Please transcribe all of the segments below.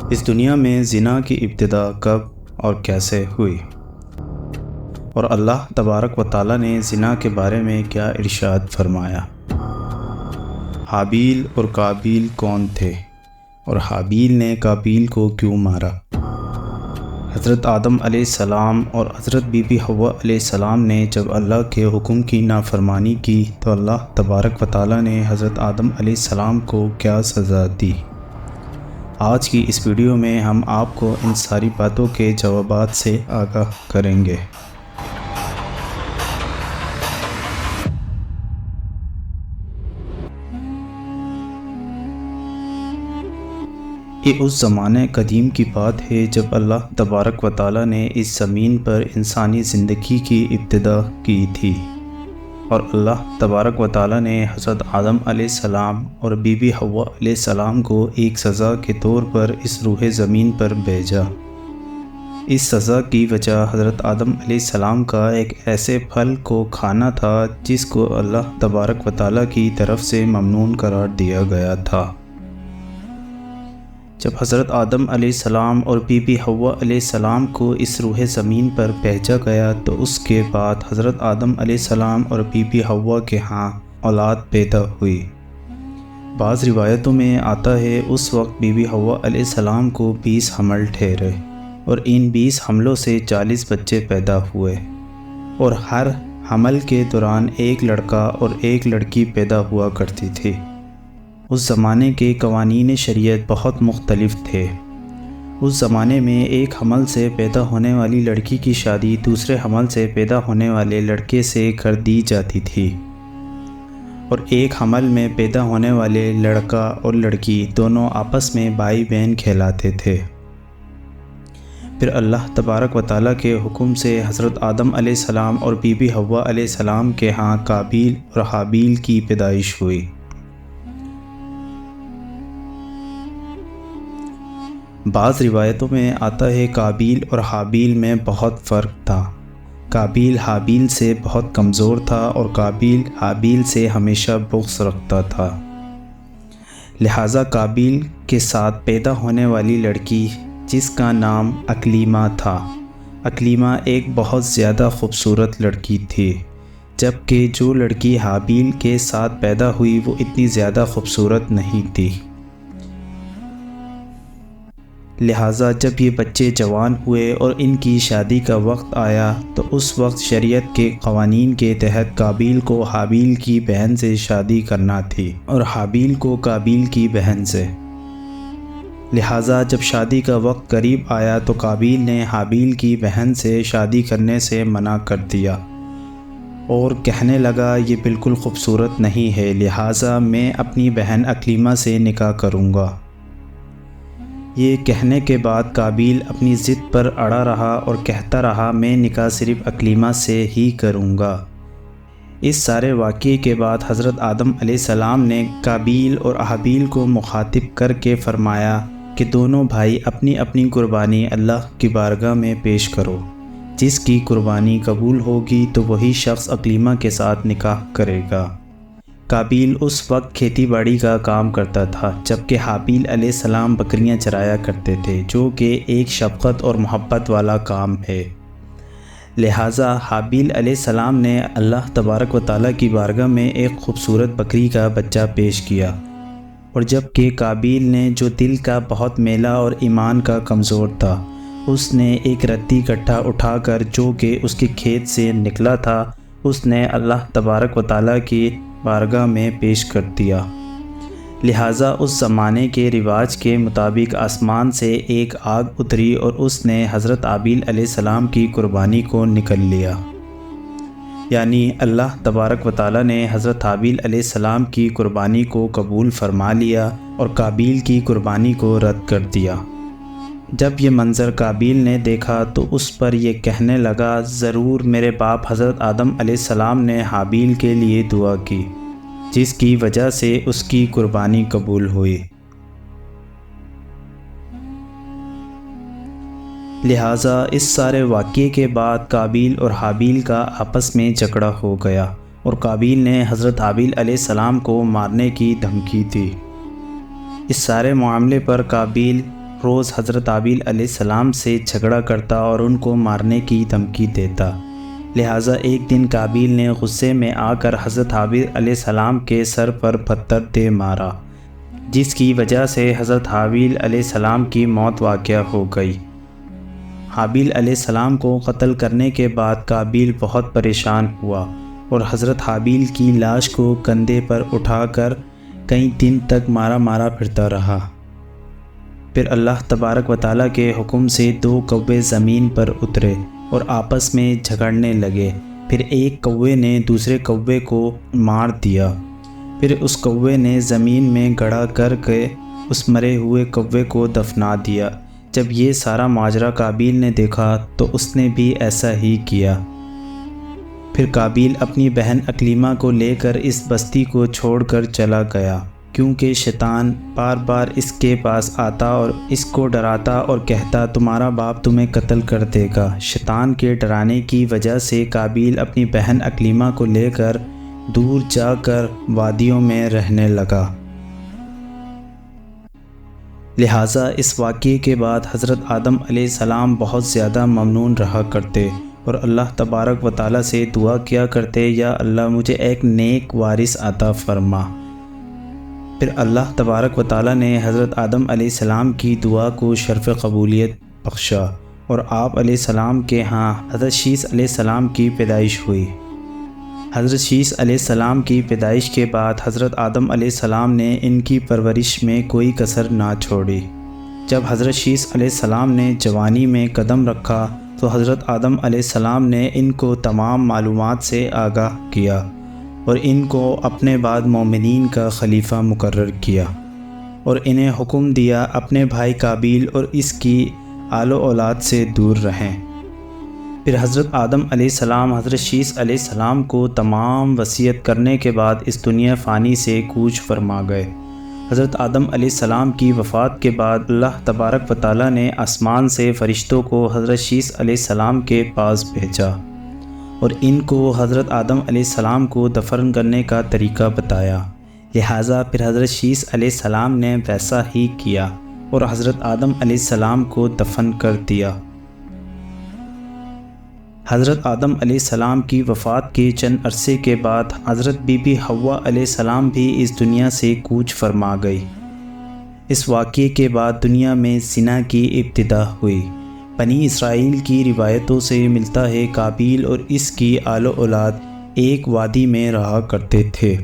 اس دنیا میں زنا کی ابتدا کب اور کیسے ہوئی، اور اللہ تبارک و تعالیٰ نے زنا کے بارے میں کیا ارشاد فرمایا؟ حابیل اور قابیل کون تھے، اور حابیل نے قابیل کو کیوں مارا؟ حضرت آدم علیہ السلام اور حضرت بی بی حوا علیہ السلام نے جب اللہ کے حکم کی نافرمانی کی تو اللہ تبارک و تعالیٰ نے حضرت آدم علیہ السلام کو کیا سزا دی؟ آج کی اس ویڈیو میں ہم آپ کو ان ساری باتوں کے جوابات سے آگاہ کریں گے۔ یہ اس زمانے قدیم کی بات ہے جب اللہ تبارک و تعالیٰ نے اس زمین پر انسانی زندگی کی ابتدا کی تھی، اور اللہ تبارک و تعالیٰ نے حضرت آدم علیہ السلام اور بی بی حوا علیہ السلام کو ایک سزا کے طور پر اس روح زمین پر بھیجا۔ اس سزا کی وجہ حضرت آدم علیہ السلام کا ایک ایسے پھل کو کھانا تھا جس کو اللہ تبارک و تعالیٰ کی طرف سے ممنوع قرار دیا گیا تھا۔ جب حضرت آدم علیہ السلام اور بی بی حوا علیہ السلام کو اس روح زمین پر بھیجا گیا تو اس کے بعد حضرت آدم علیہ السلام اور بی بی حوا کے ہاں اولاد پیدا ہوئی۔ بعض روایتوں میں آتا ہے اس وقت بی بی حوا علیہ السلام کو 20 حمل ٹھہرے، اور ان 20 حملوں سے 40 بچے پیدا ہوئے، اور ہر حمل کے دوران ایک لڑکا اور ایک لڑکی پیدا ہوا کرتی تھی۔ اس زمانے کے قوانین شریعت بہت مختلف تھے۔ اس زمانے میں ایک حمل سے پیدا ہونے والی لڑکی کی شادی دوسرے حمل سے پیدا ہونے والے لڑکے سے کر دی جاتی تھی، اور ایک حمل میں پیدا ہونے والے لڑکا اور لڑکی دونوں آپس میں بھائی بہن کہلاتے تھے۔ پھر اللہ تبارک و تعالیٰ کے حکم سے حضرت آدم علیہ السلام اور بی بی حوا علیہ السلام کے ہاں قابیل اور حابیل کی پیدائش ہوئی۔ بعض روایتوں میں آتا ہے قابیل اور حابیل میں بہت فرق تھا۔ قابیل حابیل سے بہت کمزور تھا، اور قابیل حابیل سے ہمیشہ بغض رکھتا تھا۔ لہٰذا قابیل کے ساتھ پیدا ہونے والی لڑکی جس کا نام اکلیمہ تھا، اکلیمہ ایک بہت زیادہ خوبصورت لڑکی تھی، جبکہ جو لڑکی حابیل کے ساتھ پیدا ہوئی وہ اتنی زیادہ خوبصورت نہیں تھی۔ لہٰذا جب یہ بچے جوان ہوئے اور ان کی شادی کا وقت آیا تو اس وقت شریعت کے قوانین کے تحت قابیل کو حابیل کی بہن سے شادی کرنا تھی، اور حابیل کو قابیل کی بہن سے۔ لہٰذا جب شادی کا وقت قریب آیا تو قابیل نے حابیل کی بہن سے شادی کرنے سے منع کر دیا، اور کہنے لگا یہ بالکل خوبصورت نہیں ہے، لہٰذا میں اپنی بہن اکلیمہ سے نکاح کروں گا۔ یہ کہنے کے بعد قابیل اپنی ضد پر اڑا رہا اور کہتا رہا میں نکاح صرف اکلیمہ سے ہی کروں گا۔ اس سارے واقعے کے بعد حضرت آدم علیہ السلام نے قابیل اور حابیل کو مخاطب کر کے فرمایا کہ دونوں بھائی اپنی اپنی قربانی اللہ کی بارگاہ میں پیش کرو، جس کی قربانی قبول ہوگی تو وہی شخص اکلیمہ کے ساتھ نکاح کرے گا۔ قابیل اس وقت کھیتی باڑی کا کام کرتا تھا، جبکہ حابیل علیہ السلام بکریاں چرایا کرتے تھے، جو کہ ایک شفقت اور محبت والا کام ہے۔ لہٰذا حابیل علیہ السلام نے اللہ تبارک و تعالیٰ کی بارگاہ میں ایک خوبصورت بکری کا بچہ پیش کیا، اور جبکہ قابیل نے جو دل کا بہت میلا اور ایمان کا کمزور تھا، اس نے ایک رتی کٹھا اٹھا کر جو کہ اس کے کھیت سے نکلا تھا اس نے اللہ تبارک و تعالیٰ کی بارگاہ میں پیش کر دیا۔ لہٰذا اس زمانے کے رواج کے مطابق آسمان سے ایک آگ اتری اور اس نے حضرت حابیل علیہ السلام کی قربانی کو نکل لیا، یعنی اللہ تبارک و تعالیٰ نے حضرت حابیل علیہ السلام کی قربانی کو قبول فرما لیا اور قابیل کی قربانی کو رد کر دیا۔ جب یہ منظر قابیل نے دیکھا تو اس پر یہ کہنے لگا ضرور میرے باپ حضرت آدم علیہ السلام نے حابیل کے لیے دعا کی، جس کی وجہ سے اس کی قربانی قبول ہوئی۔ لہٰذا اس سارے واقعے کے بعد قابیل اور حابیل کا آپس میں جھگڑا ہو گیا، اور قابیل نے حضرت حابیل علیہ السلام کو مارنے کی دھمکی دی۔ اس سارے معاملے پر قابیل روز حضرت حابیل علیہ السلام سے جھگڑا کرتا اور ان کو مارنے کی دھمکی دیتا۔ لہٰذا ایک دن قابیل نے غصے میں آ کر حضرت حابیل علیہ السلام کے سر پر پتھر دے مارا، جس کی وجہ سے حضرت حابیل علیہ السلام کی موت واقع ہو گئی۔ حابیل علیہ السلام کو قتل کرنے کے بعد قابیل بہت پریشان ہوا اور حضرت حابیل کی لاش کو کندھے پر اٹھا کر کئی دن تک مارا پھرتا رہا۔ پھر اللہ تبارک و تعالیٰ کے حکم سے 2 کوے زمین پر اترے اور آپس میں جھگڑنے لگے۔ پھر ایک کوے نے دوسرے کوے کو مار دیا۔ پھر اس کوے نے زمین میں گڑھا کر کے اس مرے ہوئے کوے کو دفنا دیا۔ جب یہ سارا ماجرا قابیل نے دیکھا تو اس نے بھی ایسا ہی کیا۔ پھر قابیل اپنی بہن اکلیمہ کو لے کر اس بستی کو چھوڑ کر چلا گیا، کیونکہ شیطان بار بار اس کے پاس آتا اور اس کو ڈراتا اور کہتا تمہارا باپ تمہیں قتل کر دے گا۔ شیطان کے ڈرانے کی وجہ سے قابیل اپنی بہن اکلیمہ کو لے کر دور جا کر وادیوں میں رہنے لگا۔ لہٰذا اس واقعے کے بعد حضرت آدم علیہ السلام بہت زیادہ ممنون رہا کرتے اور اللہ تبارک و تعالیٰ سے دعا کیا کرتے، یا اللہ مجھے ایک نیک وارث عطا فرما۔ پھر اللہ تبارک و تعالیٰ نے حضرت آدم علیہ السلام کی دعا کو شرف قبولیت بخشا اور آپ علیہ السلام کے ہاں حضرت شیث علیہ السلام کی پیدائش ہوئی۔ حضرت شیث علیہ السلام کی پیدائش کے بعد حضرت آدم علیہ السلام نے ان کی پرورش میں کوئی کسر نہ چھوڑی۔ جب حضرت شیث علیہ السلام نے جوانی میں قدم رکھا تو حضرت آدم علیہ السلام نے ان کو تمام معلومات سے آگاہ کیا اور ان کو اپنے بعد مومنین کا خلیفہ مقرر کیا اور انہیں حکم دیا اپنے بھائی قابیل اور اس کی آل و اولاد سے دور رہیں۔ پھر حضرت آدم علیہ السلام حضرت شیث علیہ السلام کو تمام وصیت کرنے کے بعد اس دنیا فانی سے کوچ فرما گئے۔ حضرت آدم علیہ السلام کی وفات کے بعد اللہ تبارک و تعالیٰ نے آسمان سے فرشتوں کو حضرت شیث علیہ السلام کے پاس بھیجا اور ان کو حضرت آدم علیہ السلام کو دفن کرنے کا طریقہ بتایا۔ لہٰذا پھر حضرت شیث علیہ السلام نے ویسا ہی کیا اور حضرت آدم علیہ السلام کو دفن کر دیا۔ حضرت آدم علیہ السلام کی وفات کے چند عرصے کے بعد حضرت بی بی حوا علیہ السلام بھی اس دنیا سے کوچ فرما گئی۔ اس واقعے کے بعد دنیا میں زنا کی ابتدا ہوئی۔ بنی اسرائیل کی روایتوں سے ملتا ہے قابیل اور اس کی آل و اولاد ایک وادی میں رہا کرتے تھے۔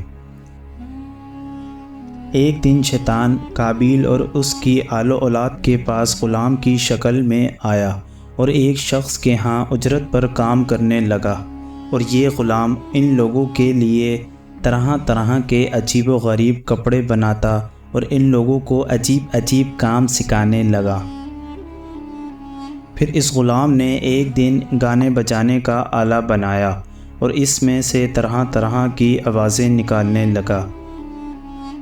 ایک دن شیطان قابیل اور اس کی آل و اولاد کے پاس غلام کی شکل میں آیا اور ایک شخص کے ہاں اجرت پر کام کرنے لگا، اور یہ غلام ان لوگوں کے لیے طرح طرح کے عجیب و غریب کپڑے بناتا اور ان لوگوں کو عجیب عجیب کام سکھانے لگا۔ پھر اس غلام نے ایک دن گانے بجانے کا آلہ بنایا اور اس میں سے طرح طرح کی آوازیں نکالنے لگا۔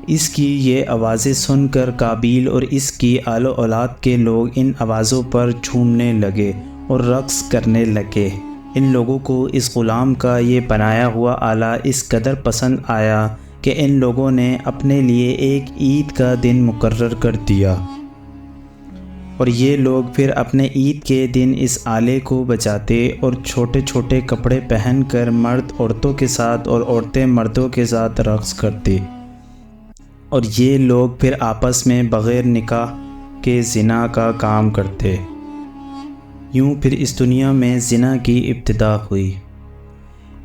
اس کی یہ آوازیں سن کر قابیل اور اس کی آل و اولاد کے لوگ ان آوازوں پر جھومنے لگے اور رقص کرنے لگے۔ ان لوگوں کو اس غلام کا یہ بنایا ہوا آلہ اس قدر پسند آیا کہ ان لوگوں نے اپنے لیے ایک عید کا دن مقرر کر دیا، اور یہ لوگ پھر اپنے عید کے دن اس آلے کو بجاتے اور چھوٹے چھوٹے کپڑے پہن کر مرد عورتوں کے ساتھ اور عورتیں مردوں کے ساتھ رقص کرتی، اور یہ لوگ پھر آپس میں بغیر نکاح کے زنا کا کام کرتے۔ یوں پھر اس دنیا میں زنا کی ابتدا ہوئی۔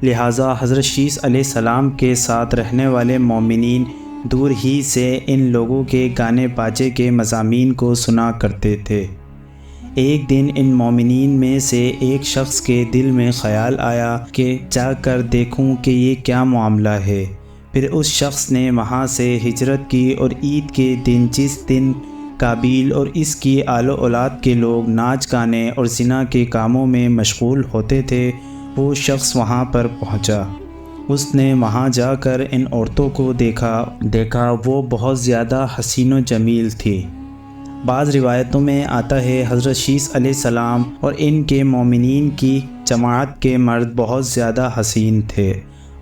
لہٰذا حضرت شیث علیہ السلام کے ساتھ رہنے والے مومنین دور ہی سے ان لوگوں کے گانے باجے کے مضامین کو سنا کرتے تھے۔ ایک دن ان مومنین میں سے ایک شخص کے دل میں خیال آیا کہ جا کر دیکھوں کہ یہ کیا معاملہ ہے۔ پھر اس شخص نے وہاں سے ہجرت کی اور عید کے دن جس دن قابیل اور اس کی آل و اولاد کے لوگ ناچ گانے اور زنا کے کاموں میں مشغول ہوتے تھے، وہ شخص وہاں پر پہنچا۔ اس نے وہاں جا کر ان عورتوں کو دیکھا وہ بہت زیادہ حسین و جمیل تھی۔ بعض روایتوں میں آتا ہے حضرت شیث علیہ السلام اور ان کے مومنین کی جماعت کے مرد بہت زیادہ حسین تھے،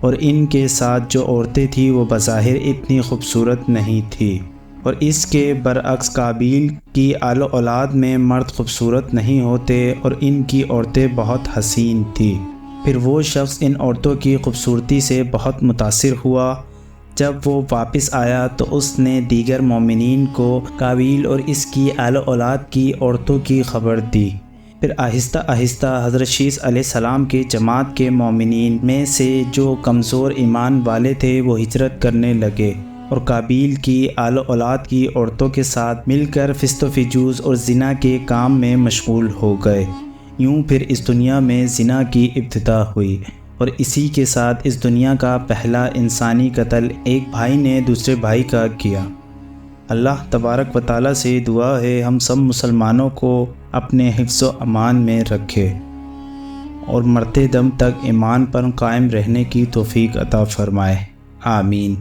اور ان کے ساتھ جو عورتیں تھیں وہ بظاہر اتنی خوبصورت نہیں تھیں، اور اس کے برعکس قابیل کی آل و اولاد میں مرد خوبصورت نہیں ہوتے اور ان کی عورتیں بہت حسین تھیں۔ پھر وہ شخص ان عورتوں کی خوبصورتی سے بہت متاثر ہوا۔ جب وہ واپس آیا تو اس نے دیگر مومنین کو قابیل اور اس کی آل و اولاد کی عورتوں کی خبر دی۔ پھر آہستہ آہستہ حضرت شیث علیہ السلام کی جماعت کے مومنین میں سے جو کمزور ایمان والے تھے وہ ہجرت کرنے لگے اور قابیل کی آل و اولاد کی عورتوں کے ساتھ مل کر فسق و فجور اور زنا کے کام میں مشغول ہو گئے۔ یوں پھر اس دنیا میں زنا کی ابتدا ہوئی اور اسی کے ساتھ اس دنیا کا پہلا انسانی قتل ایک بھائی نے دوسرے بھائی کا کیا۔ اللہ تبارک و تعالیٰ سے دعا ہے ہم سب مسلمانوں کو اپنے حفظ و امان میں رکھے اور مرتے دم تک ایمان پر قائم رہنے کی توفیق عطا فرمائے، آمین۔